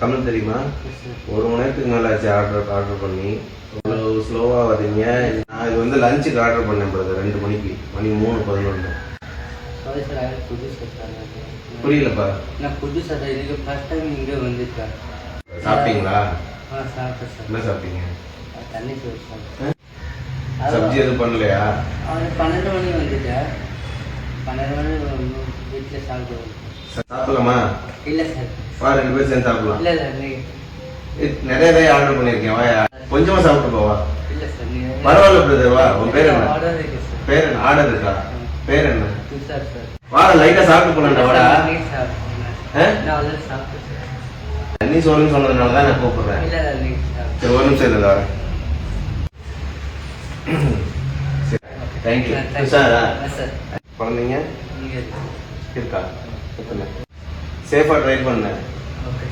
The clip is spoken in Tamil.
தமிழ் தெரியுமா? ஒரு மணி நேரத்துக்கு மேலே ஆச்சு ஆர்டர் பண்ணி. இவ்வளோ ஸ்லோவாக வரீங்க. நான் இது வந்து லஞ்சுக்கு ஆர்டர் பண்ணேன் பிரதர் 2 மணிக்கு. மணி 3:11. புரியலப்பா. நான் புது சார் இதுக்கு ஃபர்ஸ்ட் டைம் இங்கே வந்துருக்கேன். சாப்பிட்டீங்களா? சாப்பிட்டேன் சார். என்ன சாப்பிட்டீங்க? தண்ணி சார். சப்ஜி எதுவும் பண்ணலையா? அவன் 12 மணி வந்துட்டேன். 12 மணி வீட்டில் சாப்பிடுவோம். சாப்பிடலாமா? இல்லை சார். வா 2 பேர் சேர்ந்து சாப்பிடலாம். இல்லை சார் நிறைய ஆர்டர் பண்ணியிருக்கேன். வா கொஞ்சமா சாப்பிட்டு போவா. இல்லை சார் பரவாயில்ல பிரதர். வா உன் பேர் என்ன? ஆர்டர் இருக்கு சார். பேர் என்ன? ஆர்டர் இருக்கா? பேர் என்ன? சார் சார் வா லைட்டா சாப்பிட்டு போலாம். வாடா. நான் ஆல்ரெடி சாப்பிட்டேன் சார். நீ சொல்லுன்னு சொன்னதுனால தான் நான் கூப்பிடுறேன். இல்லை நீங்கள் சரி ஒரு நிமிஷம் இல்லை வரேன். Thank you sir. சார் குழந்தைங்க நீங்கள் இருக்கா? எத்தனை? சேஃபாக ட்ரைவ் பண்ணேன். ஓகே